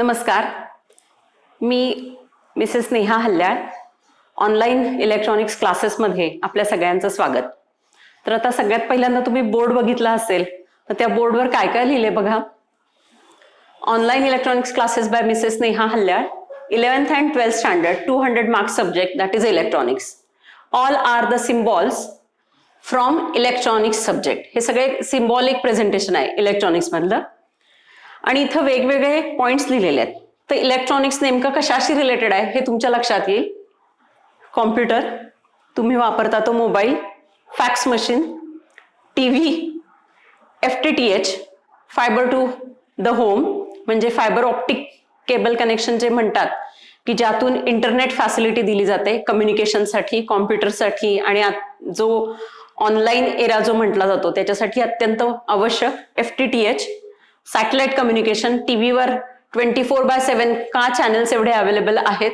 नमस्कार, मी Mrs Neha हल्ल्याळ. Online electronics क्लासेसमध्ये आपल्या सगळ्यांचं स्वागत. तर आता सगळ्यात पहिल्यांदा तुम्ही बोर्ड बघितला असेल, तर त्या बोर्डवर काय काय लिहिले बघा. Online electronics classes by Mrs Neha Hallyal, 11th and 12th standard 200 marks subject, that is electronics. All are the symbols from electronics subject. हे सगळे सिम्बॉलिक प्रेझेंटेशन आहे इलेक्ट्रॉनिक्स मधलं. आणि इथं वेगवेगळे पॉइंट्स लिहिलेले आहेत. तर इलेक्ट्रॉनिक्स नेमकं कशाशी रिलेटेड आहे हे तुमच्या लक्षात येईल. कॉम्प्युटर, तुम्ही वापरता तो mobile, fax machine, TV, FTTH, fibre to the home म्हणजे फायबर ऑप्टिक केबल कनेक्शन जे म्हणतात की ज्यातून इंटरनेट फॅसिलिटी दिली जाते कम्युनिकेशनसाठी, कॉम्प्युटरसाठी आणि जो ऑनलाईन एरा जो म्हटला जातो त्याच्यासाठी अत्यंत आवश्यक FTTH, सॅटेलाइट कम्युनिकेशन, टीव्हीवर 24/7 का चॅनल्स एवढे अवेलेबल आहेत,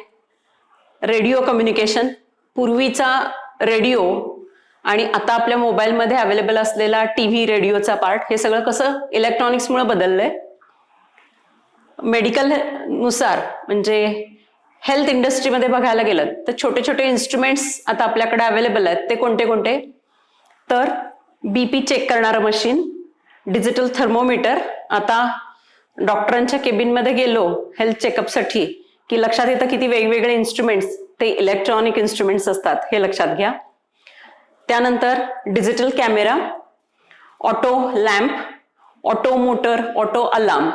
रेडिओ कम्युनिकेशन, पूर्वीचा रेडिओ आणि आता आपल्या मोबाईलमध्ये अवेलेबल असलेला टीव्ही रेडिओचा पार्ट, हे सगळं कसं इलेक्ट्रॉनिक्समुळे बदललंय. मेडिकल नुसार म्हणजे हेल्थ इंडस्ट्रीमध्ये बघायला गेलं तर छोटे छोटे इन्स्ट्रुमेंट्स आता आपल्याकडे अवेलेबल आहेत. ते कोणते कोणते तर BP चेक करणारं मशीन, डिजिटल थर्मोमीटर. आता डॉक्टरांच्या केबिनमध्ये गेलो हेल्थ चेकअपसाठी की लक्षात येतं किती वेगवेगळे इन्स्ट्रुमेंट्स ते इलेक्ट्रॉनिक इन्स्ट्रुमेंट्स असतात, हे लक्षात घ्या. त्यानंतर digital camera, auto lamp, auto motor, auto alarm.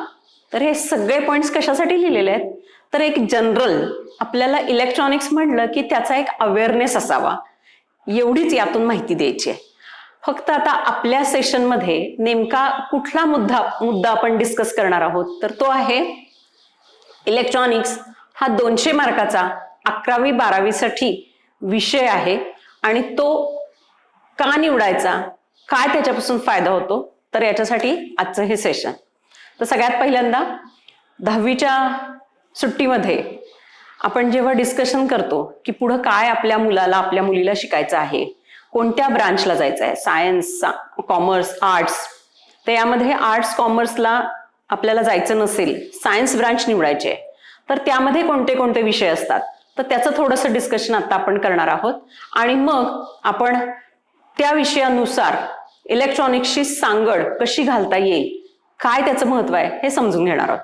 तर हे सगळे पॉइंट्स कशासाठी लिहिलेले आहेत तर एक जनरल आपल्याला इलेक्ट्रॉनिक्स म्हटलं की त्याचा एक अवेअरनेस असावा, एवढीच यातून माहिती द्यायची आहे. फक्त आता आपल्या सेशनमध्ये नेमका कुठला मुद्दा आपण डिस्कस करणार आहोत तर तो आहे इलेक्ट्रॉनिक्स हा 200 मार्काचा 11वी 12वी साठी विषय आहे. आणि तो का निवडायचा, काय त्याच्यापासून फायदा होतो, तर याच्यासाठी आजचं हे सेशन. तर सगळ्यात पहिल्यांदा 10वीच्या सुट्टीमध्ये आपण जेव्हा डिस्कशन करतो की पुढं काय आपल्या मुलाला आपल्या मुलीला शिकायचं आहे, कोणत्या ब्रांचला जायचं आहे, सायन्स, कॉमर्स, आर्ट्स, तर यामध्ये आर्ट्स कॉमर्सला आपल्याला जायचं नसेल, सायन्स ब्रांच निवडायचे, तर त्यामध्ये कोणते कोणते विषय असतात, तर त्याचं थोडंसं डिस्कशन आता आपण करणार आहोत. आणि मग आपण त्या विषयानुसार इलेक्ट्रॉनिक्सची सांगड कशी घालता येईल, काय त्याचं महत्व आहे हे समजून घेणार आहोत.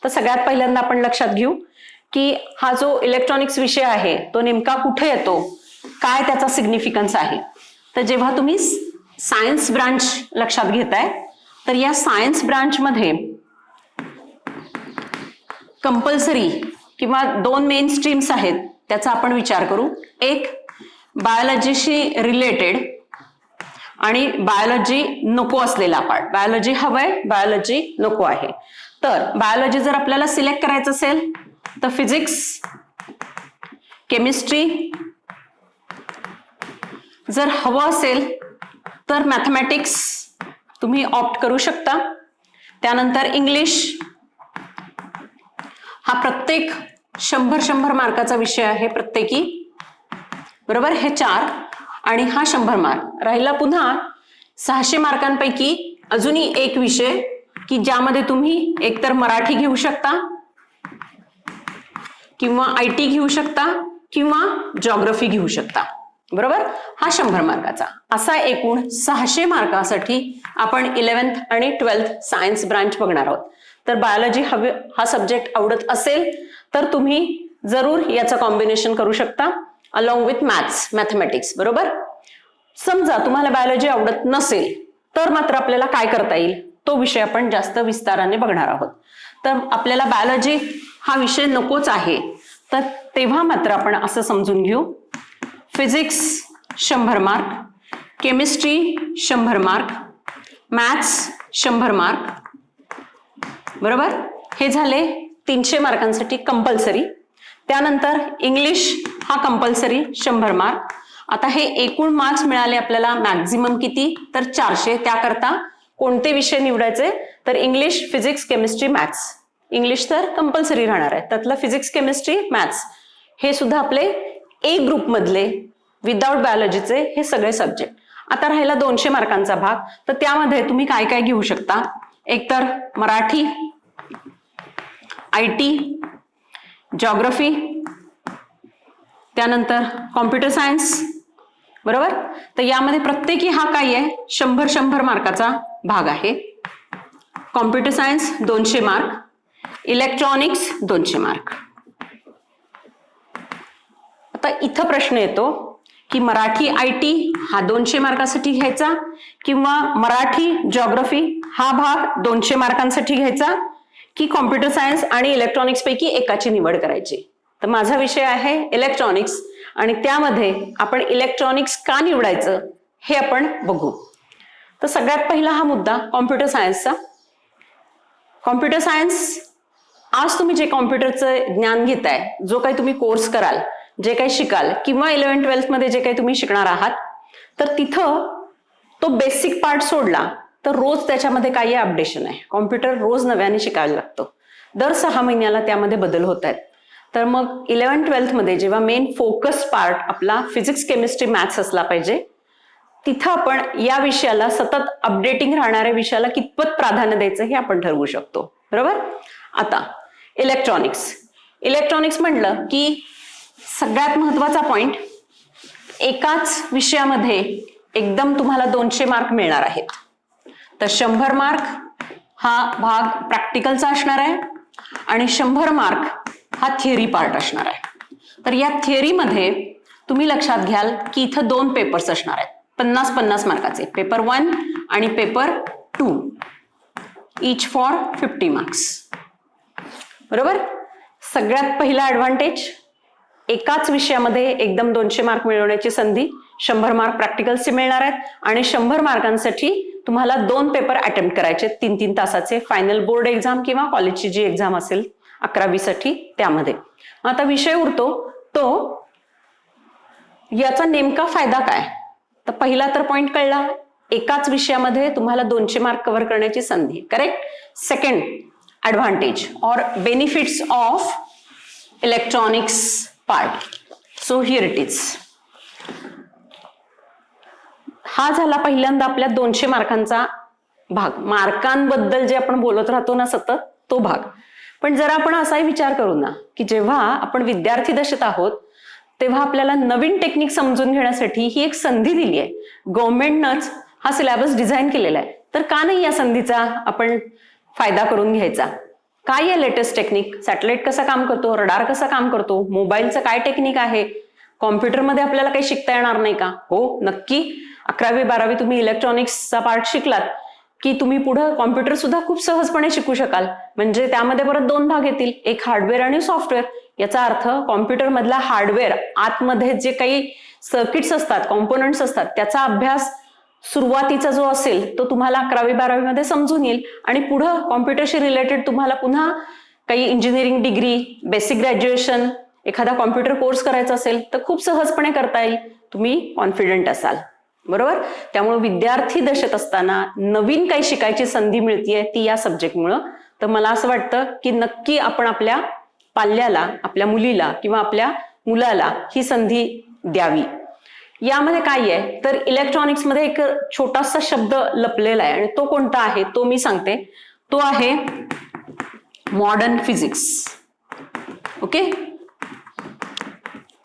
तर सगळ्यात पहिल्यांदा आपण लक्षात घेऊ की हा जो इलेक्ट्रॉनिक्स विषय आहे तो नेमका कुठे येतो, काय त्याचा सिग्निफिकन्स आहे. तर जेव्हा तुम्ही सायन्स ब्रांच लक्षात घेताय तर या सायन्स ब्रांच मध्ये कंपल्सरी किंवा 2 मेन स्ट्रीम्स आहेत, त्याचा आपण विचार करू. एक बायोलॉजीशी रिलेटेड आणि बायोलॉजी नको असलेला पार्ट. बायोलॉजी हवंय, बायोलॉजी नको आहे. तर बायोलॉजी जर आपल्याला सिलेक्ट करायचं असेल तर फिजिक्स, केमिस्ट्री, जर हवं असेल तर मॅथमॅटिक्स तुम्ही ऑप्ट करू शकता. त्यानंतर इंग्लिश हा प्रत्येक 100 मार्काचा विषय आहे प्रत्येकी, बरोबर, हे 4 आणि हा 100 मार्क राहिला. पुन्हा 600 मार्कांपैकी अजूनही एक विषय की ज्यामध्ये तुम्ही एकतर मराठी घेऊ शकता किंवा IT घेऊ शकता किंवा जिओग्राफी घेऊ शकता, बरोबर, हा 100 मार्काचा. असा एकूण 600 मार्कासाठी आपण 11th आणि 12th सायन्स ब्रांच बघणार आहोत. तर बायोलॉजी हा सब्जेक्ट आवडत असेल तर तुम्ही जरूर याचं कॉम्बिनेशन करू शकता अलॉंग विथ मॅथमॅटिक्स, बरोबर. समजा तुम्हाला बायोलॉजी आवडत नसेल तर मात्र आपल्याला काय करता येईल तो विषय आपण जास्त विस्ताराने बघणार आहोत. तर आपल्याला बायोलॉजी हा विषय नकोच आहे तर तेव्हा मात्र आपण असं समजून घेऊ, physics 100 mark, chemistry 100 mark, maths 100 mark, बरोबर, हे झाले 300 मार्कांसाठी कंपल्सरी. त्यानंतर इंग्लिश हा कंपल्सरी 100 मार्क. आता हे एकूण मार्क्स मिळाले आपल्याला मॅक्झिमम किती तर 400. त्याकरता कोणते विषय निवडायचे तर English, physics, chemistry, maths. English तर कंपल्सरी राहणार आहे, त्यातलं फिजिक्स, केमिस्ट्री, मॅथ्स हे सुद्धा आपले A ग्रुप मधले विदाउट बायोलॉजीचे हे सगळे सब्जेक्ट. आता राहिला 200 मार्कांचा भाग, तर त्यामध्ये तुम्ही काय काय घेऊ शकता. एकतर मराठी, IT, जॉग्रफी, त्यानंतर कॉम्प्युटर सायन्स, बरोबर. तर यामध्ये प्रत्येकी हा काय आहे 100 मार्काचा भाग आहे. Computer science 200 mark, electronics 200 mark. आता इथं प्रश्न येतो की मराठी IT हा 200 मार्कासाठी घ्यायचा किंवा मराठी जॉग्रफी हा भाग 200 मार्कांसाठी घ्यायचा की कॉम्प्युटर सायन्स आणि इलेक्ट्रॉनिक्स पैकी एकाची निवड करायची. तर माझा विषय आहे इलेक्ट्रॉनिक्स आणि त्यामध्ये आपण इलेक्ट्रॉनिक्स का निवडायचं हे आपण बघू. तर सगळ्यात पहिला हा मुद्दा कॉम्प्युटर सायन्सचा. कॉम्प्युटर सायन्स आज तुम्ही जे कॉम्प्युटरचं ज्ञान घेताय, जो काही तुम्ही कोर्स कराल, जे काही शिकाल किंवा 11th-12th मध्ये जे काही तुम्ही शिकणार आहात, तर तिथं तो बेसिक पार्ट सोडला तर रोज त्याच्यामध्ये काही अपडेशन आहे. कॉम्प्युटर रोज नव्याने शिकायला लागतो. दर 6 महिन्याला त्यामध्ये बदल होत आहेत. तर मग 11th-12th मध्ये जेव्हा मेन फोकस पार्ट आपला फिजिक्स, केमिस्ट्री, मॅथ्स असला पाहिजे, तिथं आपण या विषयाला सतत अपडेटिंग राहणाऱ्या विषयाला कितपत प्राधान्य द्यायचं हे आपण ठरवू शकतो, बरोबर. आता इलेक्ट्रॉनिक्स म्हटलं की सगळ्यात महत्वाचा पॉइंट, एकाच विषयामध्ये एकदम तुम्हाला 200 मार्क मिळणार आहेत. तर 100 मार्क हा भाग प्रॅक्टिकलचा असणार आहे आणि 100 मार्क हा थिअरी पार्ट असणार आहे. तर या थिअरीमध्ये तुम्ही लक्षात घ्याल की इथं 2 पेपर्स असणार आहेत 50-50 मार्काचे, पेपर 1 आणि पेपर 2, इच फॉर 50 मार्क्स, बरोबर. सगळ्यात पहिला ऍडव्हान्टेज, एकाच विषयामध्ये एकदम 200 मार्क मिळवण्याची संधी. 100 मार्क प्रॅक्टिकलचे मिळणार आहेत आणि 100 मार्कांसाठी तुम्हाला 2 पेपर अटेम्प्ट करायचे 3-3 तासाचे, फायनल बोर्ड एक्झाम किंवा कॉलेजची जी एक्झाम असेल 11वी साठी त्यामध्ये. आता विषय उरतो तो याचा नेमका फायदा काय. तर पहिला तर पॉइंट कळला, एकाच विषयामध्ये तुम्हाला 200 मार्क कव्हर करण्याची संधी, करेक्ट. सेकंड ऍडव्हान्टेज और benefits of electronics part. So here it is. हा झाला पहिल्यांदा आपल्या 200 मार्कांचा भाग. मार्कांबद्दल जे आपण बोलत राहतो ना सतत, तो भाग. पण जरा आपण असाही विचार करू ना की जेव्हा आपण विद्यार्थी दशेत आहोत तेव्हा आपल्याला नवीन टेक्निक समजून घेण्यासाठी ही एक संधी दिली आहे. गव्हर्नमेंटनंच हा सिलेबस डिझाईन केलेला आहे. तर का नाही या संधीचा आपण फायदा करून घ्यायचा. काय आहे लेटेस्ट टेक्निक, सॅटेलाइट कसं काम करतो, रडार कसं काम करतो, मोबाईलचं काय टेक्निक आहे, कॉम्प्युटरमध्ये आपल्याला काही शिकता येणार नाही का. हो नक्की. 11वी-12वी तुम्ही इलेक्ट्रॉनिक्सचा पार्ट शिकलात की तुम्ही पुढे कॉम्प्युटर सुद्धा खूप सहजपणे शिकू शकाल. म्हणजे त्यामध्ये परत 2 भाग येतील, एक हार्डवेअर आणि सॉफ्टवेअर. याचा अर्थ कॉम्प्युटर मधला हार्डवेअर, आतमध्ये जे काही सर्किट्स असतात, कॉम्पोनंट्स असतात, त्याचा अभ्यास सुरुवातीचा जो असेल तो तुम्हाला 11वी-12वी मध्ये समजून येईल आणि पुढं कॉम्प्युटरशी रिलेटेड तुम्हाला पुन्हा काही इंजिनिअरिंग डिग्री, बेसिक ग्रॅज्युएशन, एखादा कॉम्प्युटर कोर्स करायचा असेल तर खूप सहजपणे करता येईल. तुम्ही कॉन्फिडंट असाल, बरोबर. त्यामुळे विद्यार्थी दशेत असताना नवीन काही शिकायची संधी मिळतीये ती या सब्जेक्टमुळं. तर मला असं वाटतं की नक्की आपण आपल्या पाल्याला, आपल्या मुलीला किंवा आपल्या मुलाला ही संधी द्यावी. यामध्ये काय आहे तर इलेक्ट्रॉनिक्स मध्ये एक छोटासा शब्द लपलेला आहे आणि तो कोणता आहे तो मी सांगते. तो आहे मॉडर्न फिजिक्स. ओके.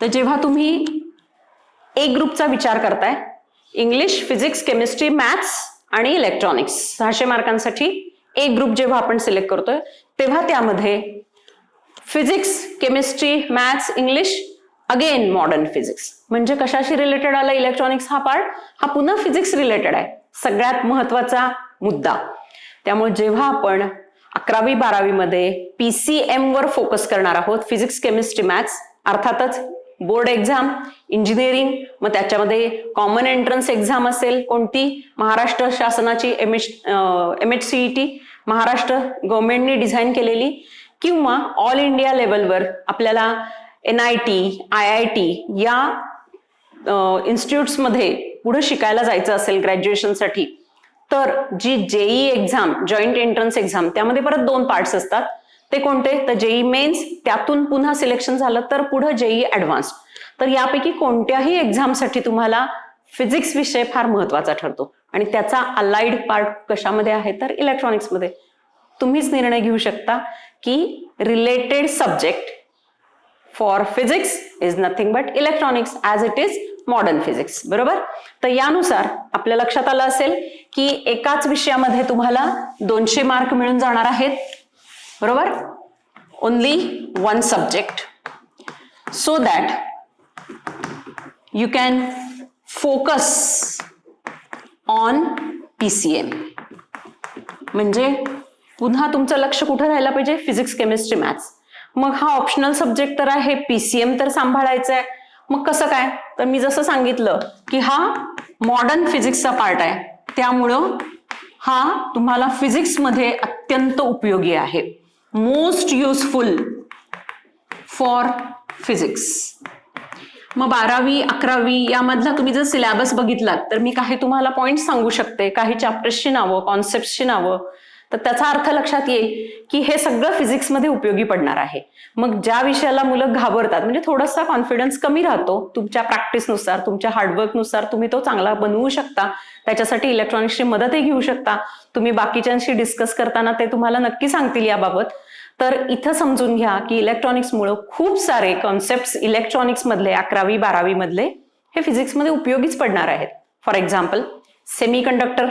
तर जेव्हा तुम्ही ए ग्रुपचा विचार करताय, इंग्लिश, फिजिक्स, केमिस्ट्री, मॅथ्स आणि इलेक्ट्रॉनिक्स 600 मार्कांसाठी ए ग्रुप जेव्हा आपण सिलेक्ट करतोय तेव्हा त्यामध्ये physics, chemistry, maths, English, again modern physics. म्हणजे कशाशी रिलेटेड आला इलेक्ट्रॉनिक्स हा पार्ट, हा पुन्हा फिजिक्स रिलेटेड आहे. सगळ्यात महत्वाचा मुद्दा. त्यामुळे जेव्हा आपण 11वी-12वी मध्ये PCM वर फोकस करणार आहोत, फिजिक्स, केमिस्ट्री, मॅथ्स, अर्थातच बोर्ड एक्झाम, इंजिनिअरिंग, मग त्याच्यामध्ये कॉमन एंट्रन्स एक्झाम असेल कोणती, महाराष्ट्र शासनाची MHCET, महाराष्ट्र गव्हर्नमेंटने डिझाईन केलेली, किंवा ऑल इंडिया लेवलवर आपल्याला NIT, IIT या इन्स्टिट्यूट्समध्ये पुढे शिकायला जायचं असेल ग्रॅज्युएशनसाठी, तर जी JEE exam, joint entrance exam, त्यामध्ये परत 2 पार्ट्स असतात. ते कोणते तर JEE मेन्स, त्यातून पुन्हा सिलेक्शन झालं तर पुढे JEE ऍडव्हान्स्ड. तर यापैकी कोणत्याही एक्झामसाठी तुम्हाला फिजिक्स विषय फार महत्वाचा ठरतो आणि त्याचा अलाइड पार्ट कशामध्ये आहे तर इलेक्ट्रॉनिक्समध्ये. तुम्हीच निर्णय घेऊ शकता की related subject for physics is nothing but electronics as it is modern physics. बरोबर. तर यानुसार आपल्या लक्षात आलं असेल की एकाच विषयामध्ये तुम्हाला 200 मार्क मिळून जाणार आहेत. बरोबर. Only one subject, so that you can focus on PCM. म्हणजे पुन्हा तुमचं लक्ष कुठं राहायला पाहिजे? Physics, chemistry, maths. मग हा ऑप्शनल सब्जेक्ट तर आहे, PCM तर सांभाळायचा आहे. मग कसं काय? तर मी जसं सांगितलं की हा मॉडर्न फिजिक्सचा पार्ट आहे, त्यामुळं हा तुम्हाला फिजिक्समध्ये अत्यंत उपयोगी आहे. Most useful for physics. मग 12वी 11वी यामधला तुम्ही जर सिलेबस बघितलात तर मी काही तुम्हाला पॉइंट सांगू शकते, काही चॅप्टर्सची नावं, कॉन्सेप्टची नावं, तर त्याचा अर्थ लक्षात येईल की हे सगळं फिजिक्समध्ये उपयोगी पडणार आहे. मग ज्या विषयाला मुलं घाबरतात, म्हणजे थोडासा कॉन्फिडन्स कमी राहतो, तुमच्या प्रॅक्टिसनुसार, तुमच्या हार्डवर्कनुसार तुम्ही तो चांगला बनवू शकता. त्याच्यासाठी इलेक्ट्रॉनिक्सची मदतही घेऊ शकता. तुम्ही बाकीच्यांशी डिस्कस करताना ते तुम्हाला नक्की सांगतील याबाबत. तर इथं समजून घ्या की इलेक्ट्रॉनिक्समुळे खूप सारे कॉन्सेप्ट इलेक्ट्रॉनिक्स मधले 11वी 12वी मधले हे फिजिक्समध्ये उपयोगीच पडणार आहेत. फॉर एक्झाम्पल सेमीकंडक्टर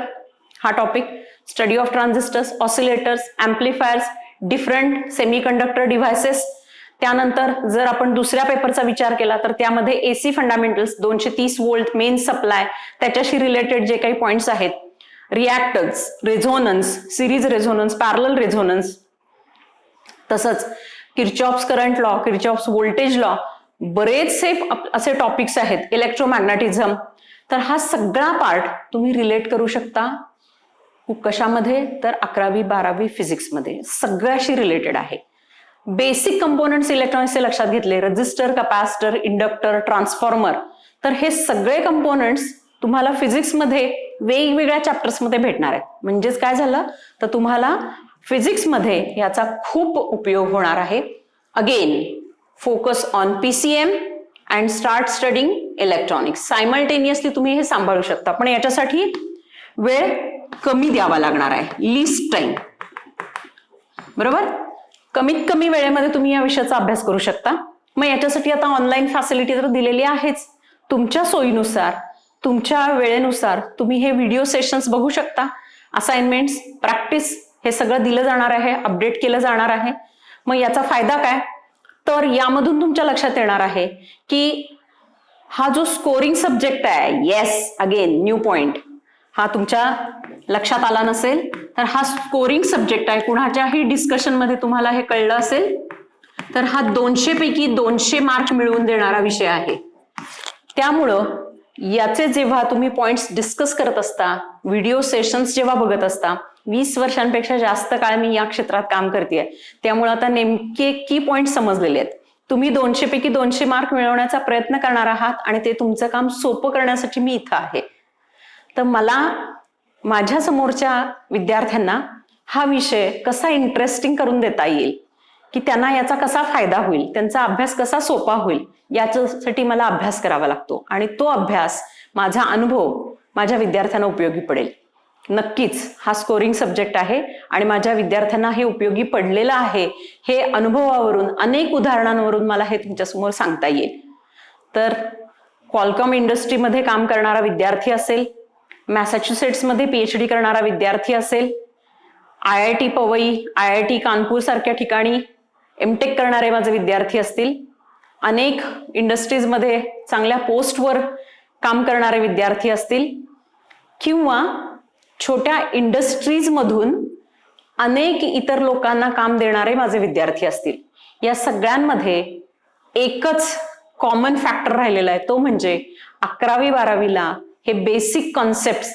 हा topic, study of transistors, oscillators, amplifiers, different semiconductor devices. त्यानंतर जर आपण दुसऱ्या पेपरचा विचार केला तर त्यामध्ये AC fundamentals, 230 volt main supply, त्याच्याशी रिलेटेड जे काही पॉइंट्स आहेत, reactance, resonance, series resonance, parallel resonance, तसंच Kirchhoff's current law, Kirchhoff's voltage law, बरेचसे असे टॉपिक्स आहेत, इलेक्ट्रोमॅग्नेटिझम. तर हा सगळा पार्ट तुम्ही रिलेट करू शकता कशामध्ये? तर 11वी 12वी फिजिक्समध्ये सगळ्याशी रिलेटेड आहे. बेसिक कंपोनेंट्स इलेक्ट्रॉनिक्सचे लक्षात घेतले, रजिस्टर, कपॅसिटर, इंडक्टर, ट्रान्सफॉर्मर, तर हे सगळे कंपोनेंट्स तुम्हाला फिजिक्समध्ये वेगवेगळ्या चॅप्टर्समध्ये भेटणार आहेत. म्हणजेच काय झालं तर तुम्हाला फिजिक्समध्ये याचा खूप उपयोग होणार आहे. Again focus on PCM and start studying electronics. Simultaneously तुम्ही हे सांभाळू शकता, पण याच्यासाठी वेळ कमी द्यावा लागणार आहे, लिस्ट टाइम. बरोबर. कमीत कमी वेळेमध्ये तुम्ही या विषयाचा अभ्यास करू शकता. मग याच्यासाठी आता ऑनलाईन फॅसिलिटी तर दिलेली आहेच. तुमच्या सोयीनुसार, तुमच्या वेळेनुसार तुम्ही हे व्हिडिओ सेशन्स बघू शकता. असाइनमेंट्स, प्रॅक्टिस हे सगळं दिलं जाणार आहे, अपडेट केलं जाणार आहे. मग याचा फायदा काय? तर यामधून तुमच्या लक्षात येणार आहे की हा जो स्कोरिंग सब्जेक्ट आहे, येस अगेन न्यू पॉइंट, हा तुमच्या लक्षात आला नसेल तर हा स्कोरिंग सब्जेक्ट आहे. कुणाच्याही डिस्कशन मध्ये तुम्हाला हे कळलं असेल तर हा 200 पैकी 200 मार्क मिळवून देणारा विषय आहे. त्यामुळं याचे जेव्हा तुम्ही पॉइंट्स डिस्कस करत असता, व्हिडिओ सेशन्स जेव्हा बघत असता, 20 वर्षांपेक्षा जास्त काळ मी या क्षेत्रात काम करतेय, त्यामुळे आता नेमके की पॉइंट समजलेले आहेत. तुम्ही 200 पैकी 200 मार्क मिळवण्याचा प्रयत्न करणार आहात आणि ते तुमचं काम सोपं करण्यासाठी मी इथं आहे. तर मला माझ्या समोरच्या विद्यार्थ्यांना हा विषय कसा इंटरेस्टिंग करून देता येईल, की त्यांना याचा कसा फायदा होईल, त्यांचा अभ्यास कसा सोपा होईल, याच्यासाठी मला अभ्यास करावा लागतो. आणि तो अभ्यास, माझा अनुभव माझ्या विद्यार्थ्यांना उपयोगी पडेल. नक्कीच हा स्कोरिंग सब्जेक्ट आहे आणि माझ्या विद्यार्थ्यांना हे उपयोगी पडलेलं आहे. हे अनुभवावरून, अनेक उदाहरणांवरून मला हे तुमच्यासमोर सांगता येईल. तर क्वालकॉम इंडस्ट्रीमध्ये काम करणारा विद्यार्थी असेल, मॅसॅच्युसेट्समध्ये PhD करणारा विद्यार्थी असेल, IIT पवई, IIT कानपूर सारख्या ठिकाणी MTech करणारे माझे विद्यार्थी असतील, अनेक इंडस्ट्रीजमध्ये चांगल्या पोस्टवर काम करणारे विद्यार्थी असतील, किंवा छोट्या इंडस्ट्रीजमधून अनेक इतर लोकांना काम देणारे माझे विद्यार्थी असतील, या सगळ्यांमध्ये एकच कॉमन फॅक्टर राहिलेला आहे, तो म्हणजे 11वी 12वीला हे बेसिक कॉन्सेप्ट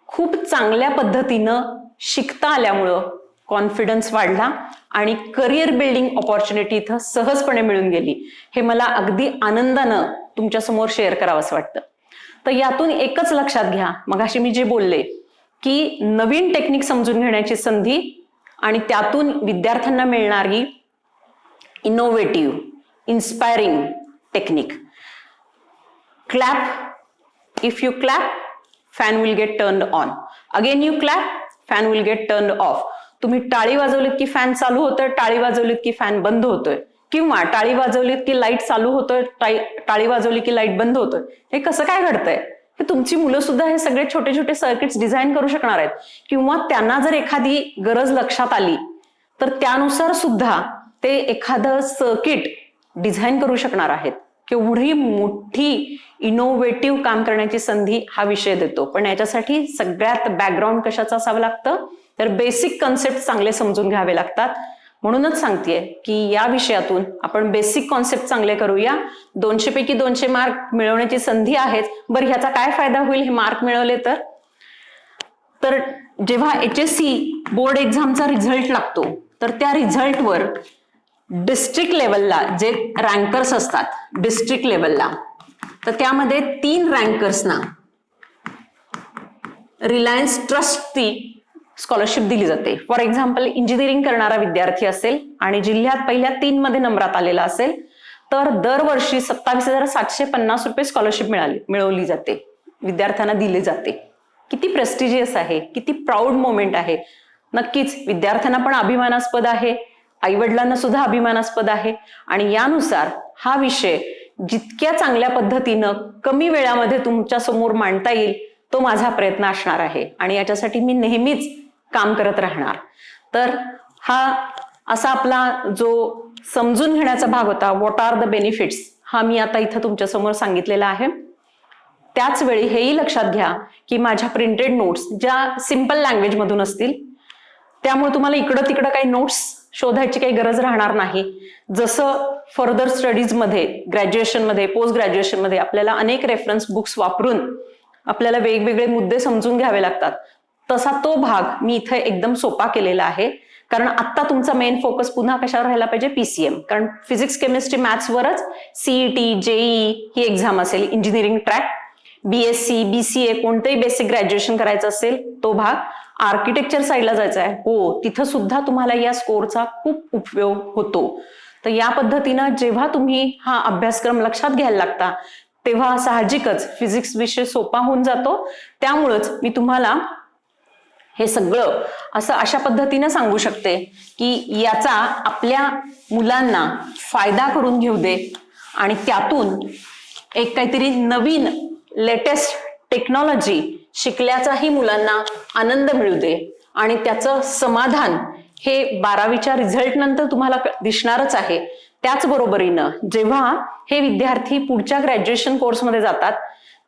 खूप चांगल्या पद्धतीनं शिकता आल्यामुळं कॉन्फिडन्स वाढला आणि करिअर बिल्डिंग ऑपॉर्च्युनिटी इथं सहजपणे मिळून गेली. हे मला अगदी आनंदानं तुमच्यासमोर शेअर करावंसं वाटतं. तर यातून एकच लक्षात घ्या, मगाशी मी जे बोलले की नवीन टेक्निक समजून घेण्याची संधी आणि त्यातून विद्यार्थ्यांना मिळणारी innovative, inspiring technique. Clap, if you clap, fan will get turned on. Again you clap, fan will get turned of. तुम्ही टाळी वाजवलीत की फॅन चालू होतोय, टाळी वाजवलीत की फॅन बंद होतोय, किंवा टाळी वाजवलीत की लाईट चालू होतोय, टाळी वाजवली की लाईट बंद होतोय. हे कसं काय घडतंय? हे तुमची मुलं सुद्धा हे सगळे छोटे छोटे सर्किट्स डिझाईन करू शकणार आहेत, किंवा त्यांना जर एखादी गरज लक्षात आली तर त्यानुसार सुद्धा ते एखादं सर्किट डिझाईन करू शकणार आहेत. केवढी मोठी इनोव्हेटिव्ह काम करण्याची संधी हा विषय देतो. पण याच्यासाठी सगळ्यात बॅकग्राऊंड कशाचं असावं लागतं, तर बेसिक कॉन्सेप्ट चांगले समजून घ्यावे लागतात. म्हणूनच सांगतेय की या विषयातून आपण बेसिक कॉन्सेप्ट चांगले करूया. 200 पैकी 200 मार्क मिळवण्याची संधी आहेच. बरं, ह्याचा काय फायदा होईल हे मार्क मिळवले तर जेव्हा HSC बोर्ड एक्झामचा रिझल्ट लागतो तर त्या रिझल्टवर डिस्ट्रिक्ट लेवलला जे रँकर्स असतात डिस्ट्रिक्ट लेवलला, तर त्यामध्ये 3 रँकर्सना रिलायन्स ट्रस्टची स्कॉलरशिप दिली जाते. फॉर एक्झाम्पल, इंजिनिअरिंग करणारा विद्यार्थी असेल आणि जिल्ह्यात पहिल्या 3 मध्ये नंबरात आलेला असेल तर दरवर्षी 27,750 रुपये स्कॉलरशिप मिळवली जाते, विद्यार्थ्यांना दिली जाते. किती प्रेस्टिजियस आहे, किती प्राऊड मोमेंट आहे. नक्कीच विद्यार्थ्यांना पण अभिमानास्पद आहे, आई वडिलांना सुद्धा अभिमानास्पद आहे. आणि यानुसार हा विषय जितक्या चांगल्या पद्धतीनं कमी वेळामध्ये तुमच्या समोर मांडता येईल तो माझा प्रयत्न असणार आहे आणि याच्यासाठी मी नेहमीच काम करत राहणार. तर हा असा आपला जो समजून घेण्याचा भाग होता, व्हॉट आर द बेनिफिट्स, हा मी आता इथं तुमच्या समोर सांगितलेला आहे. त्याच वेळी हेही लक्षात घ्या की माझ्या प्रिंटेड नोट्स ज्या सिंपल लँग्वेज मधून असतील, त्यामुळे तुम्हाला इकडं तिकडं काही नोट्स शोधायची काही गरज राहणार नाही. जसं फर्दर स्टडीज मध्ये, ग्रॅज्युएशन मध्ये, पोस्ट ग्रॅज्युएशन मध्ये आपल्याला अनेक रेफरन्स बुक्स वापरून आपल्याला वेगवेगळे मुद्दे समजून घ्यावे लागतात, तसा तो भाग मी इथे एकदम सोपा केलेला आहे. कारण आता तुमचा मेन फोकस पुन्हा कशावर राहायला पाहिजे, PCM. कारण फिजिक्स, केमिस्ट्री, मॅथ्सवरच CET, JEE ही एक्झाम असेल. इंजिनिअरिंग ट्रॅक, BSc, BCA कोणतंही बेसिक ग्रॅज्युएशन करायचं असेल तो भाग. आर्किटेक्चर साईडला जायचं आहे, हो, तिथं सुद्धा तुम्हाला या स्कोरचा खूप उपयोग होतो. तर या पद्धतीनं जेव्हा तुम्ही हा अभ्यासक्रम लक्षात घ्यायला लागता तेव्हा साहजिकच फिजिक्स विषय सोपा होऊन जातो. त्यामुळंच मी तुम्हाला हे सगळं असं अशा पद्धतीनं सांगू शकते की याचा आपल्या मुलांना फायदा करून घेऊ दे आणि त्यातून एक काहीतरी नवीन लेटेस्ट टेक्नॉलॉजी शिकल्याचाही मुलांना आनंद मिळू दे आणि त्याचं समाधान हे 12वीच्या रिझल्ट नंतर तुम्हाला दिसणारच आहे. त्याचबरोबरीनं जेव्हा हे विद्यार्थी पुढच्या ग्रॅज्युएशन कोर्समध्ये जातात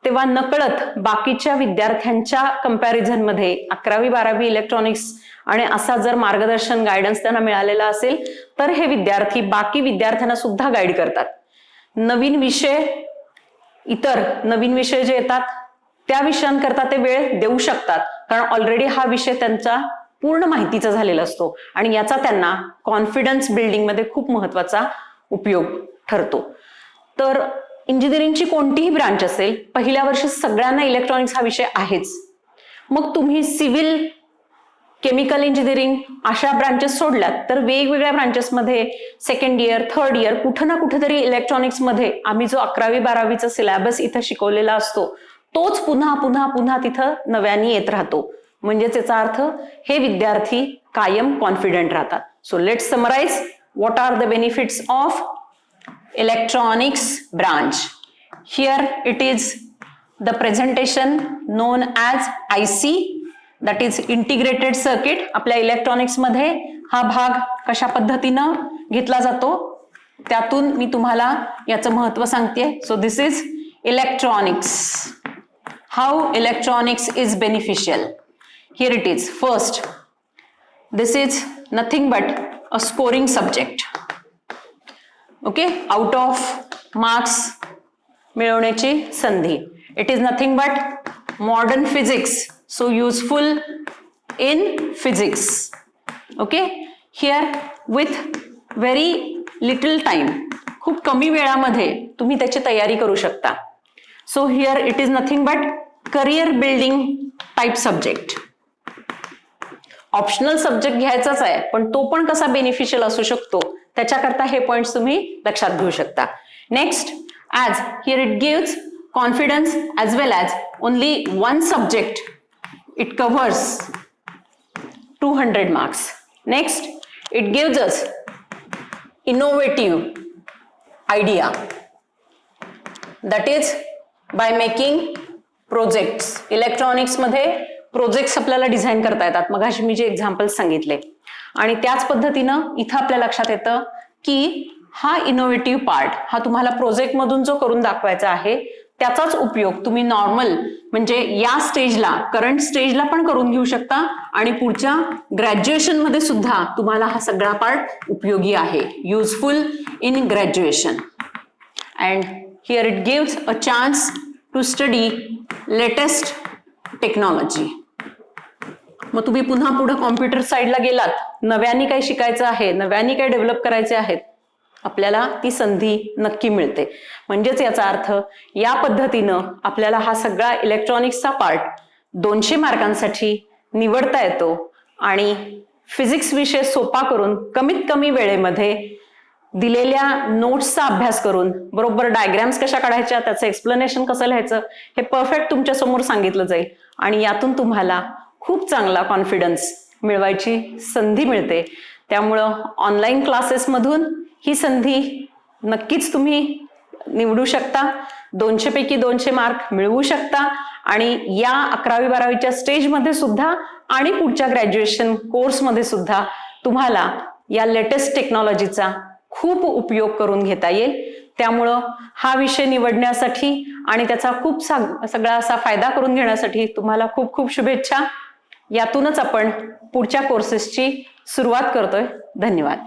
तेव्हा नकळत बाकीच्या विद्यार्थ्यांच्या कंपॅरिझन मध्ये 11वी 12वी इलेक्ट्रॉनिक्स आणि असा जर मार्गदर्शन गायडन्स त्यांना मिळालेला असेल तर हे विद्यार्थी बाकी विद्यार्थ्यांना सुद्धा गाईड करतात. नवीन विषय, इतर नवीन विषय जे येतात त्या विषयांकरता ते वेळ देऊ शकतात, कारण ऑलरेडी हा विषय त्यांचा पूर्ण माहितीचा झालेला असतो आणि याचा त्यांना कॉन्फिडन्स बिल्डिंग मध्ये खूप महत्वाचा उपयोग ठरतो. तर इंजिनिअरिंगची कोणतीही ब्रांच असेल, पहिल्या वर्षी सगळ्यांना इलेक्ट्रॉनिक्स हा विषय आहेच. मग तुम्ही सिव्हिल, केमिकल इंजिनिअरिंग अशा ब्रांचेस सोडल्यात तर वेगवेगळ्या ब्रांचेसमध्ये सेकंड इयर, थर्ड इयर कुठं ना कुठेतरी इलेक्ट्रॉनिक्समध्ये आम्ही जो 11वी 12वीचा सिलेबस इथं शिकवलेला असतो तोच पुन्हा पुन्हा पुन्हा तिथं नव्याने येत राहतो. म्हणजे त्याचा अर्थ हे विद्यार्थी कायम कॉन्फिडंट राहतात. So let's summarise what are the benefits of electronics branch. Here it is the presentation known as IC, that is integrated circuit. आपल्या इलेक्ट्रॉनिक्स मध्ये हा भाग कशा पद्धतीनं घेतला जातो त्यातून मी तुम्हाला याचं महत्व सांगते. So this is electronics, how electronics is beneficial. Here it is. First, this is nothing but a scoring subject. Okay, out of marks मिळवण्याची संधी. It is nothing but modern physics, so useful in physics. Okay, here with very little time, खूप कमी वेळामध्ये तुम्ही त्याची तयारी करू शकता. So here it is nothing but career building type subject. Optional subject घ्यायचाच आहे पण तो पण कसा बेनिफिशियल असू शकतो त्याच्याकरता हे पॉइंट्स तुम्ही लक्षात घेऊ शकता. Next, as here it gives confidence as well as only one subject, it covers 200 marks. Next, it gives us innovative idea, that is by making projects. Electronics मध्ये प्रोजेक्ट्स आपल्याला डिझाईन करता येतात, मगाशी मी जे एक्झाम्पल सांगितले. आणि त्याच पद्धतीनं इथं आपल्या लक्षात येतं की हा इनोव्हेटिव्ह पार्ट हा तुम्हाला प्रोजेक्ट मधून जो करून दाखवायचा आहे त्याचाच उपयोग तुम्ही नॉर्मल म्हणजे या स्टेजला, करंट स्टेजला पण करून घेऊ शकता आणि पुढच्या ग्रॅज्युएशन मध्ये सुद्धा तुम्हाला हा सगळा पार्ट उपयोगी आहे. Useful in graduation. And here it gives a chance to study latest technology. मग तुम्ही पुन्हा पुढे कॉम्प्युटर साईडला गेलात, नव्याने काही शिकायचं आहे, नव्याने काही डेव्हलप करायचे आहेत, आपल्याला ती संधी नक्की मिळते. म्हणजेच याचा अर्थ या पद्धतीनं आपल्याला हा सगळा इलेक्ट्रॉनिक्सचा पार्ट 200 मार्कांसाठी निवडता येतो आणि फिजिक्स विषय सोपा करून कमीत कमी वेळेमध्ये दिलेल्या नोट्सचा अभ्यास करून बरोबर डायग्राम्स कशा काढायच्या, त्याचं एक्सप्लेनेशन कसं लिहायचं हे परफेक्ट तुमच्या समोर सांगितलं जाईल आणि यातून तुम्हाला खूप चांगला कॉन्फिडन्स मिळवायची संधी मिळते. त्यामुळं ऑनलाईन क्लासेसमधून ही संधी नक्कीच तुम्ही निवडू शकता. 200 पैकी 200 मार्क मिळवू शकता आणि या 11वी-12वीच्या स्टेजमध्ये सुद्धा आणि पुढच्या ग्रॅज्युएशन कोर्समध्ये सुद्धा तुम्हाला या लेटेस्ट टेक्नॉलॉजीचा खूप उपयोग करून घेता येईल. त्यामुळं हा विषय निवडण्यासाठी आणि त्याचा खूप सगळा असा फायदा करून घेण्यासाठी तुम्हाला खूप खूप शुभेच्छा. यातूनच आपण पुढच्या कोर्सेसची सुरुवात करतोय. धन्यवाद.